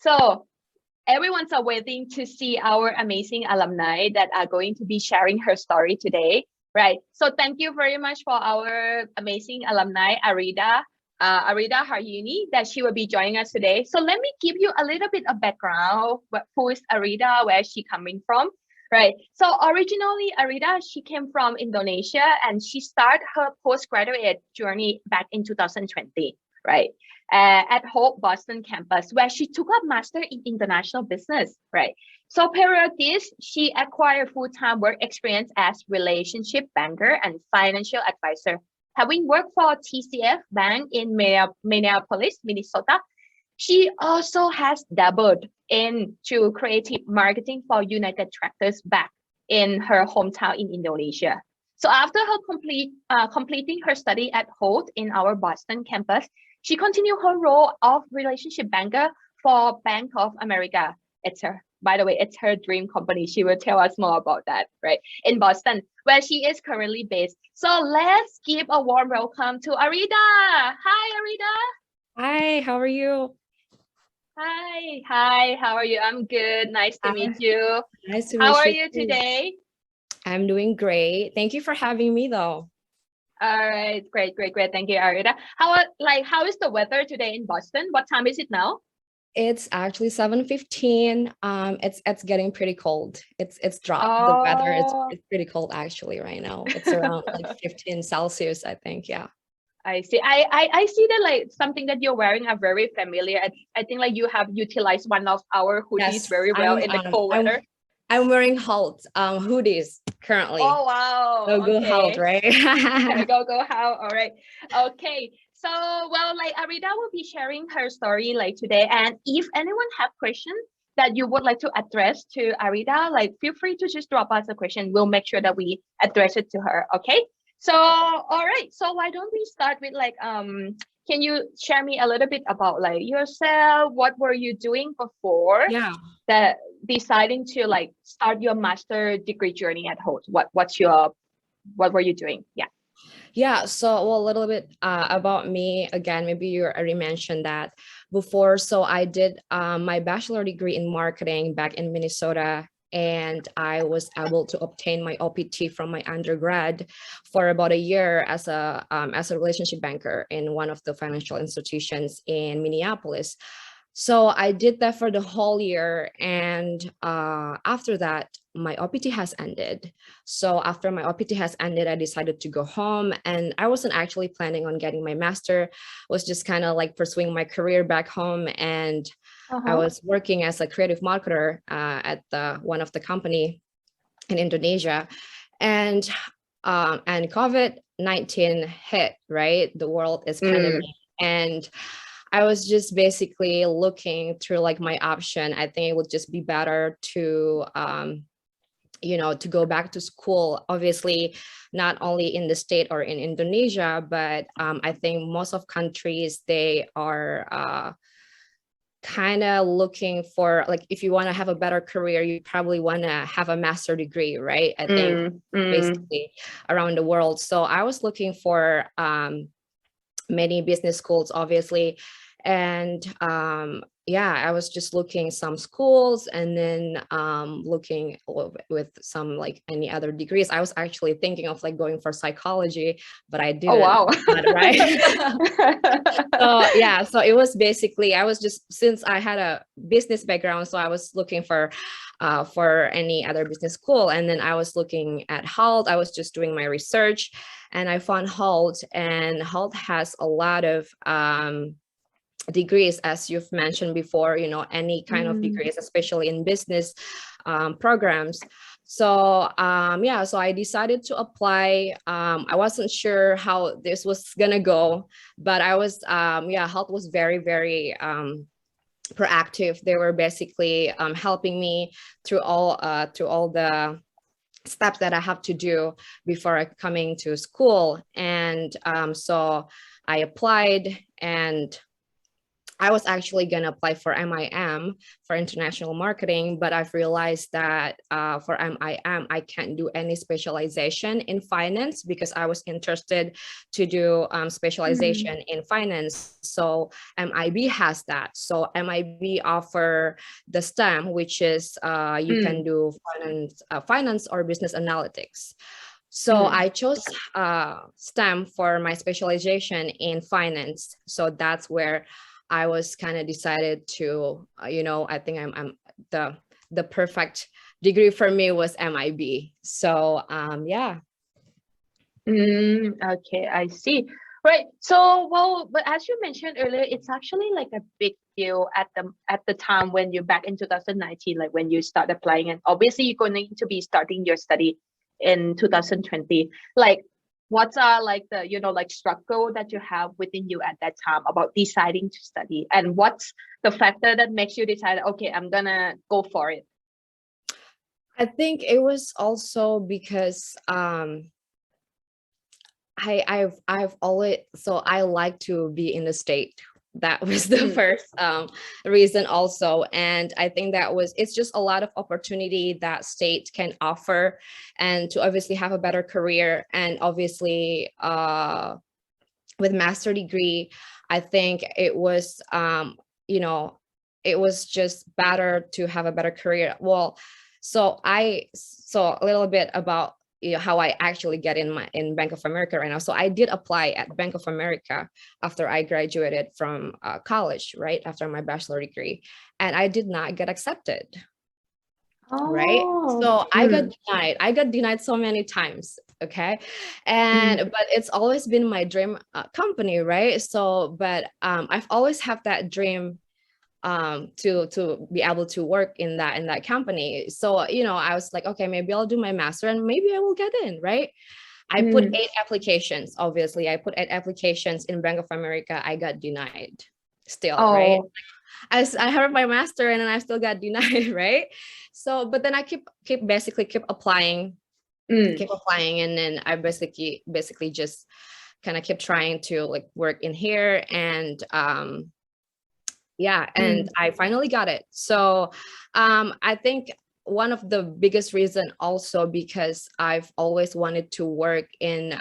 So everyone's waiting to see our amazing alumni that are going to be sharing her story today, right? So thank you very much for our amazing alumni, Aridha. Aridha Haryuni, that she will be joining us today. So let me give you a little bit of background. Who is Aridha? Where is she coming from? Right. So originally, Aridha, she came from Indonesia and she started her postgraduate journey back in 2020, right? At Hult Boston campus, where she took up master in international business, right? So prior to this, she acquired full-time work experience as relationship banker and financial advisor. Having worked for TCF Bank in Minneapolis, Minnesota, she also has dabbled into creative marketing for United Tractors back in her hometown in Indonesia. So after her completing her study at Hult in our Boston campus, she continued her role of relationship banker for Bank of America. By the way, it's her dream company. She will tell us more about that, right? In Boston, where she is currently based. So let's give a warm welcome to Aridha. Hi, Aridha. Hi, how are you? Hi, how are you? I'm good. Nice to meet you. Nice to How meet are you you too. today? I'm doing great. Thank you for having me though. All right, great. Thank you, Aridha. How is the weather today in Boston? What time is it now? It's actually 7:15. It's getting pretty cold. It's dropped. The weather is Oh, it's pretty cold actually right now. It's around like 15 Celsius, I think. Yeah. I see. I see that like something that you're wearing are very familiar. I think like you have utilized one of our hoodies Yes, very well in the cold weather. I'm wearing Hult hoodies currently. Oh So wow. go Hult, Okay. right? Go how. All right. Okay. So well, like Arida will be sharing her story like today. And if anyone have questions that you would like to address to Arida, like feel free to just drop us a question. We'll make sure that we address it to her. Okay. So all right. So why don't we start with like can you share me a little bit about like yourself? What were you doing before Yeah. that deciding to like start your master degree journey at Holt? What were you doing? Yeah. Yeah, so well, a little bit about me again. Maybe you already mentioned that before. So I did my bachelor degree in marketing back in Minnesota, and I was able to obtain my OPT from my undergrad for about a year as a relationship banker in one of the financial institutions in Minneapolis. So I did that for the whole year, and after that, my OPT has ended. So after my OPT has ended, I decided to go home, and I wasn't actually planning on getting my master. Was just kind of like pursuing my career back home, and I was working as a creative marketer at one of the company in Indonesia, and COVID-19 hit. Right, the world is pandemic, and I was just basically looking through like my option. I think it would just be better to, to go back to school, obviously, not only in the state or in Indonesia, but I think most of countries, they are kind of looking for, like, if you want to have a better career, you probably want to have a master degree, right? I think basically around the world. So I was looking for many business schools, obviously. And I was just looking some schools, and then looking with some like any other degrees. I was actually thinking of like going for psychology, but I didn't. Oh wow. Right. So it was basically, I was just, since I had a business background, so I was looking for any other business school. And then I was looking at Hult. I was just doing my research, and I found Hult, and Hult has a lot of degrees, as you've mentioned before, any kind of degrees, especially in business programs. So so I decided to apply. I wasn't sure how this was gonna go, but I was Hult was very, very proactive. They were basically helping me through all the steps that I have to do before coming to school. And so I applied, and I was actually going to apply for MIM, for international marketing, but I've realized that for MIM, I can't do any specialization in finance because I was interested to do specialization in finance. So MIB has that. So MIB offer the STEM, which is you can do finance or business analytics. So I chose STEM for my specialization in finance. So that's where I was kind of decided to, I think I'm the perfect degree for me was MIB. So yeah. Okay, I see. Right. So, well, but as you mentioned earlier, it's actually like a big deal at the time when you're back in 2019, like when you start applying, and obviously you're going to be starting your study in 2020. Like, what's like the like struggle that you have within you at that time about deciding to study, and what's the factor that makes you decide, okay, I'm gonna go for it? I think it was also because I've always, so I like to be in the state. That was the first reason also. And I think it's just a lot of opportunity that state can offer, and to obviously have a better career. And obviously with master degree, I think it was, it was just better to have a better career. Well, so a little bit about how I actually get in Bank of America right now. So I did apply at Bank of America after I graduated from college, right after my bachelor degree, and I did not get accepted. Right. So I got denied so many times. Okay. But it's always been my dream company. Right. So, but I've always had that dream to be able to work in that company. So, I was like, okay, maybe I'll do my master and maybe I will get in, right? I put 8 applications. Obviously, I put 8 applications in Bank of America. I got denied still, right? I have my master and then I still got denied, right? So, but then I keep applying, and then I basically just kind of keep trying to like work in here, and yeah, and I finally got it. So I think one of the biggest reason also because I've always wanted to work in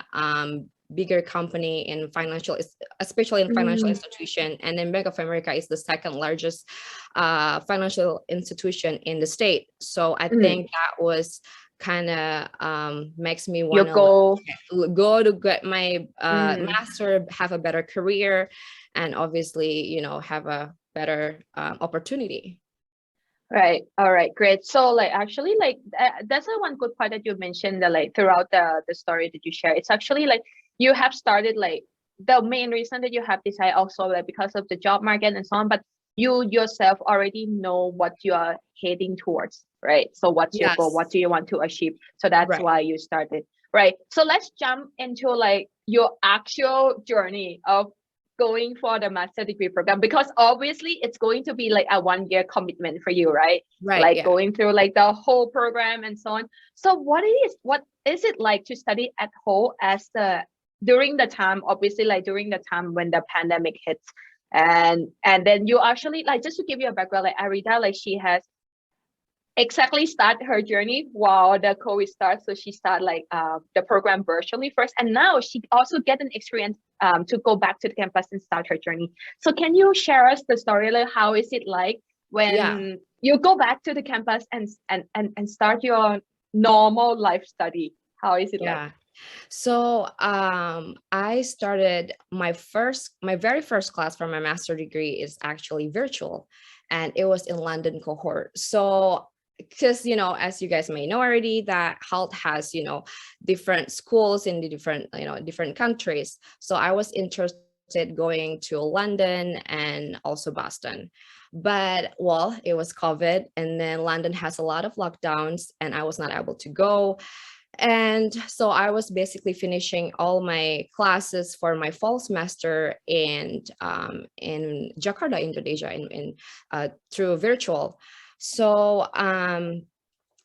bigger company in financial, especially in financial institution, and then Bank of America is the second largest financial institution in the state. So I think that was kind of makes me want to go to get my master, have a better career, and obviously have a better opportunity. Right. All right. Great. So like actually like that's a one good part that you mentioned that like throughout the story that you share. It's actually like you have started like the main reason that you have decided also like because of the job market and so on, but you yourself already know what you are heading towards, right? So what's your goal? What do you want to achieve? So that's why you started. Right. So let's jump into like your actual journey of going for the master degree program, because obviously it's going to be like a 1-year commitment for you, right? Like going through like the whole program and so on. So what is it like to study at Hult during the time, obviously like during the time when the pandemic hits, and then you actually like, just to give you a background, like Aridha, like she has exactly start her journey while the COVID starts. So she started like the program virtually first, and now she also get an experience to go back to the campus and start her journey. So can you share us the story, like how is it like when you go back to the campus and start your normal life study? How is it like? So I started my very first class for my master degree is actually virtual, and it was in London cohort. So because as you guys may know already, that Hult has different schools in the different countries. So I was interested going to London and also Boston, but well, it was COVID, and then London has a lot of lockdowns and I was not able to go. And so I was basically finishing all my classes for my fall semester in Jakarta, Indonesia, through virtual. So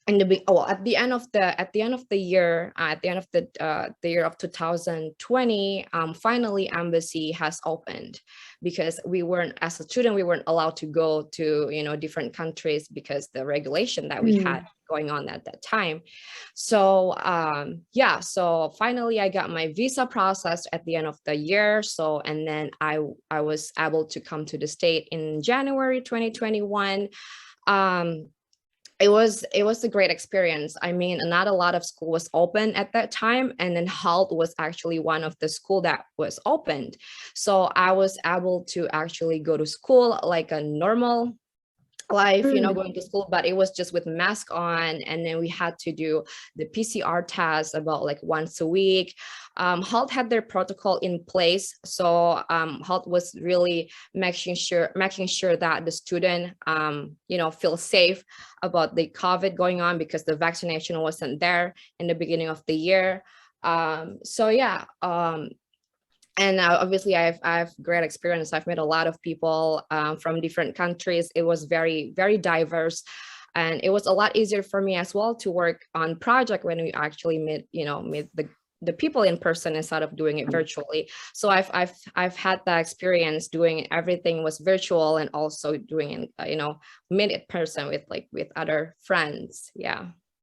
at the end of the year, at the end of the year of 2020, finally embassy has opened, because we weren't, as a student, we weren't allowed to go to, you know, different countries because the regulation that we had going on at that time. So yeah, so finally I got my visa processed at the end of the year. So, and then I was able to come to the state in January 2021. It was a great experience. I mean, not a lot of school was open at that time, and then Hult was actually one of the school that was opened. So I was able to actually go to school like a normal life, you know, going to school, but it was just with mask on, and then we had to do the PCR test about like once a week. Hult had their protocol in place, so Hult was really making sure that the student, you know, feel safe about the COVID going on, because the vaccination wasn't there in the beginning of the year. So yeah, and obviously I've great experience. I've met a lot of people from different countries. It was very, very diverse, and it was a lot easier for me as well to work on project when we actually meet the people in person instead of doing it virtually. So I've had that experience doing everything was virtual, and also doing it, you know, meet in person with other friends. Yeah.